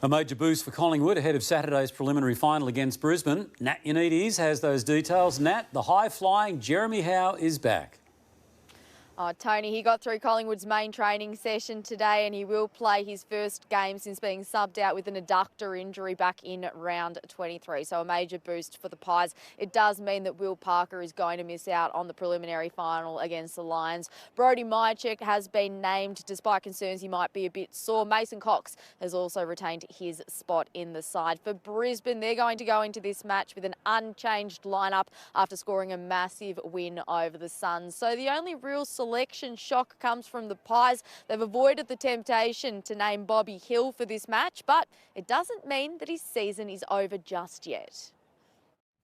A major boost for Collingwood ahead of Saturday's preliminary final against Brisbane. Nat Unides has those details. Nat, the high-flying Jeremy Howe is back. Oh, Tony, he got through Collingwood's main training session today and he will play his first game since being subbed out with an adductor injury back in round 23. So a major boost for the Pies. It does mean that Will Parker is going to miss out on the preliminary final against the Lions. Brodie Mychek has been named despite concerns he might be a bit sore. Mason Cox has also retained his spot in the side. For Brisbane, they're going to go into this match with an unchanged lineup after scoring a massive win over the Suns. So the only real selection shock comes from the Pies. They've avoided the temptation to name Bobby Hill for this match, but it doesn't mean that his season is over just yet.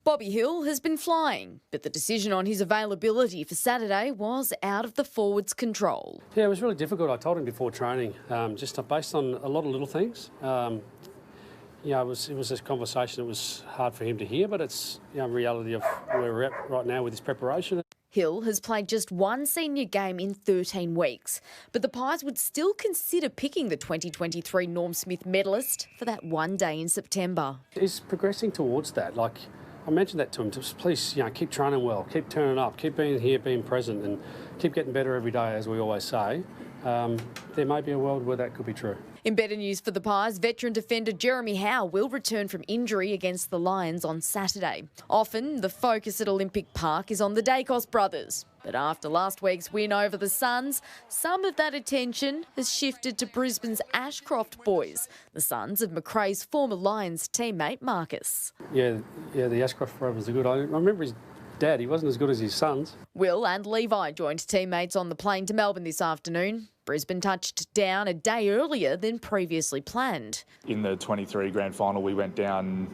Bobby Hill has been flying, but the decision on his availability for Saturday was out of the forwards' control. Yeah, it was really difficult. I told him before training, just based on a lot of little things. It was a conversation that was hard for him to hear, but it's reality of where we're at right now with his preparation. Hill has played just one senior game in 13 weeks, but the Pies would still consider picking the 2023 Norm Smith medalist for that one day in September. He's progressing towards that. Like I mentioned that to him, just please, keep training well, keep turning up, keep being here, being present, and keep getting better every day, as we always say. There may be a world where that could be true. In better news for the Pies, veteran defender Jeremy Howe will return from injury against the Lions on Saturday. Often, the focus at Olympic Park is on the Dacos brothers. But after last week's win over the Suns, some of that attention has shifted to Brisbane's Ashcroft boys, the sons of McRae's former Lions teammate Marcus. Yeah, the Ashcroft brothers are good. I remember his dad, he wasn't as good as his sons. Will and Levi joined teammates on the plane to Melbourne this afternoon. Brisbane touched down a day earlier than previously planned. In the 23 grand final, we went down,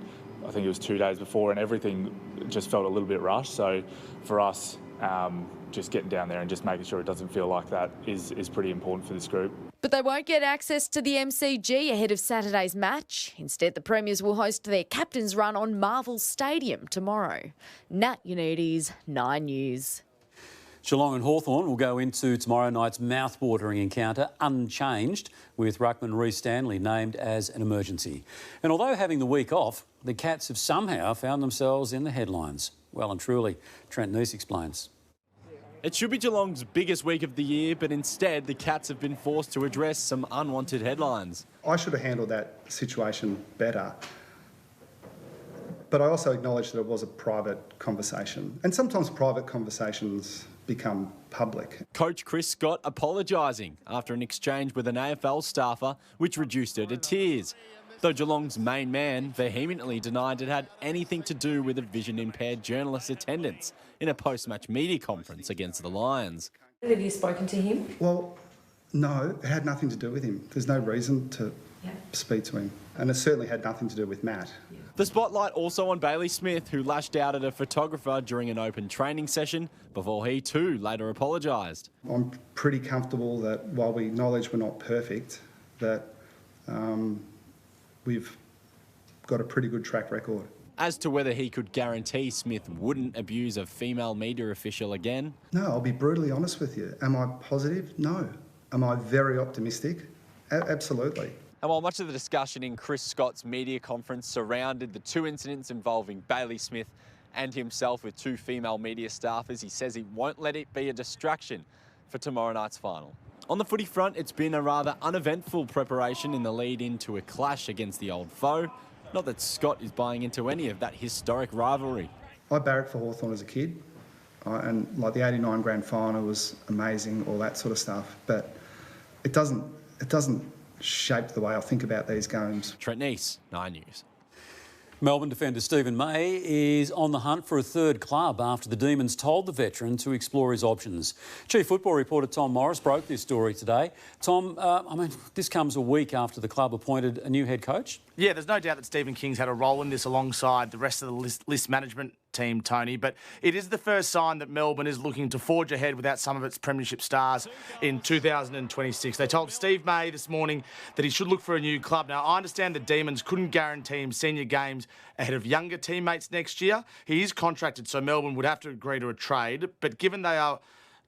I think it was 2 days before, and everything just felt a little bit rushed. So for us, just getting down there and just making sure it doesn't feel like that is pretty important for this group. But they won't get access to the MCG ahead of Saturday's match. Instead, the Premiers will host their captain's run on Marvel Stadium tomorrow. Nat Unides, 9 News. Geelong and Hawthorn will go into tomorrow night's mouth-watering encounter unchanged, with ruckman Reece Stanley named as an emergency. And although having the week off, the Cats have somehow found themselves in the headlines. Well and truly, Trent Neese explains. It should be Geelong's biggest week of the year, but instead the Cats have been forced to address some unwanted headlines. I should have handled that situation better. But I also acknowledge that it was a private conversation. And sometimes private conversations become public. Coach Chris Scott apologising after an exchange with an AFL staffer which reduced her to tears. Though Geelong's main man vehemently denied it had anything to do with a vision-impaired journalist's attendance in a post-match media conference against the Lions. Have you spoken to him? Well, no, it had nothing to do with him. There's no reason to speak to him. And it certainly had nothing to do with Matt. The spotlight also on Bailey Smith, who lashed out at a photographer during an open training session before he too later apologised. I'm pretty comfortable that while we acknowledge we're not perfect, that we've got a pretty good track record. As to whether he could guarantee Smith wouldn't abuse a female media official again? No, I'll be brutally honest with you. Am I positive? No. Am I very optimistic? Absolutely. And while much of the discussion in Chris Scott's media conference surrounded the two incidents involving Bailey Smith and himself with two female media staffers, he says he won't let it be a distraction for tomorrow night's final. On the footy front, it's been a rather uneventful preparation in the lead into a clash against the old foe. Not that Scott is buying into any of that historic rivalry. I barracked for Hawthorn as a kid, and like the 89 grand final was amazing, all that sort of stuff. But it doesn't shape the way I think about these games. Trent Neese, 9 News. Melbourne defender Stephen May is on the hunt for a third club after the Demons told the veteran to explore his options. Chief Football reporter Tom Morris broke this story today. Tom, this comes a week after the club appointed a new head coach. Yeah, there's no doubt that Stephen King's had a role in this alongside the rest of the list management team, Tony, but it is the first sign that Melbourne is looking to forge ahead without some of its Premiership stars in 2026. They told Steve May this morning that he should look for a new club. Now, I understand the Demons couldn't guarantee him senior games ahead of younger teammates next year. He is contracted, so Melbourne would have to agree to a trade, but given they are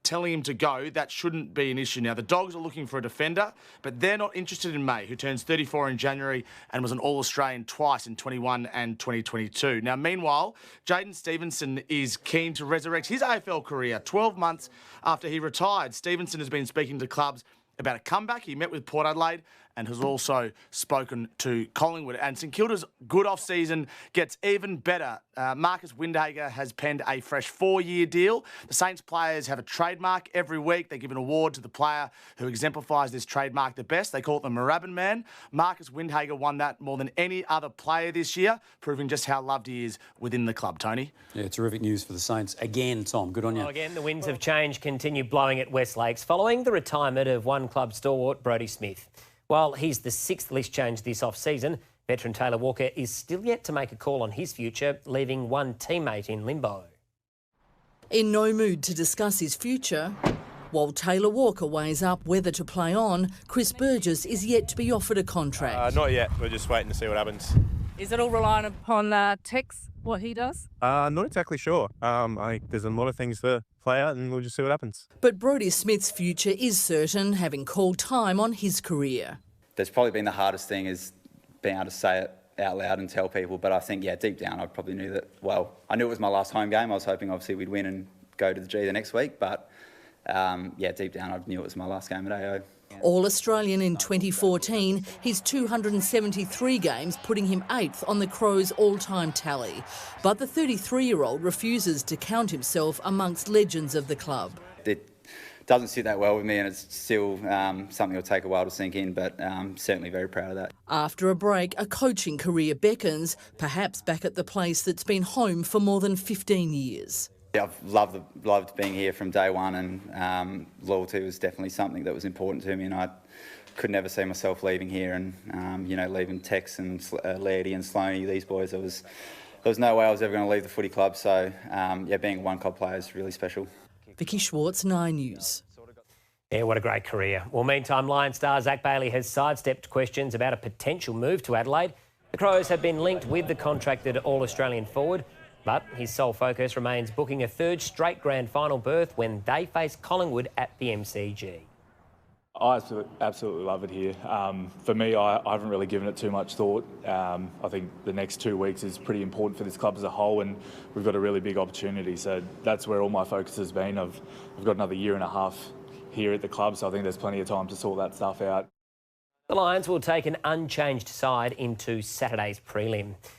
telling him to go, that shouldn't be an issue. Now, the Dogs are looking for a defender, but they're not interested in May, who turns 34 in January and was an All-Australian twice in 21 and 2022. Now, meanwhile, Jaidyn Stephen is keen to resurrect his AFL career 12 months after he retired. Stevenson has been speaking to clubs about a comeback. He met with Port Adelaide and has also spoken to Collingwood. And St Kilda's good off-season gets even better. Marcus Windhager has penned a fresh 4-year deal. The Saints players have a trademark every week. They give an award to the player who exemplifies this trademark the best. They call it the Moorabbin Man. Marcus Windhager won that more than any other player this year, proving just how loved he is within the club, Tony. Yeah, terrific news for the Saints again, Tom. Good on you. Well, again, the winds of change continue blowing at West Lakes following the retirement of one club stalwart, Brodie Smith. While he's the 6th list change this off-season, veteran Taylor Walker is still yet to make a call on his future, leaving one teammate in limbo. In no mood to discuss his future, while Taylor Walker weighs up whether to play on, Chris Burgess is yet to be offered a contract. Not yet. We're just waiting to see what happens. Is it all reliant upon Tex, what he does? Not exactly sure. There's a lot of things to play out and we'll just see what happens. But Brodie Smith's future is certain, having called time on his career. That's probably been the hardest thing, is being able to say it out loud and tell people. But I think, yeah, deep down, I probably knew that, well, I knew it was my last home game. I was hoping, obviously, we'd win and go to the G the next week. But, yeah, deep down, I knew it was my last game at AO. All-Australian in 2014, his 273 games putting him 8th on the Crows' all-time tally. But the 33-year-old refuses to count himself amongst legends of the club. It doesn't sit that well with me, and it's still something that'll take a while to sink in, but certainly very proud of that. After a break, a coaching career beckons, perhaps back at the place that's been home for more than 15 years. Yeah, I've loved being here from day one, and loyalty was definitely something that was important to me, and I could never see myself leaving here and, you know, leaving Tex and Lairdy and Sloaney, these boys. There was no way I was ever going to leave the footy club, so, yeah, being a one-club player is really special. Vicky Schwartz, 9 News. Yeah, what a great career. Well, meantime, Lion star Zac Bailey has sidestepped questions about a potential move to Adelaide. The Crows have been linked with the contracted All-Australian forward, but his sole focus remains booking a 3rd straight grand final berth when they face Collingwood at the MCG. I absolutely love it here. For me, I haven't really given it too much thought. I think the next 2 weeks is pretty important for this club as a whole, and we've got a really big opportunity. So that's where all my focus has been. I've got another 1.5 years here at the club, so I think there's plenty of time to sort that stuff out. The Lions will take an unchanged side into Saturday's prelim.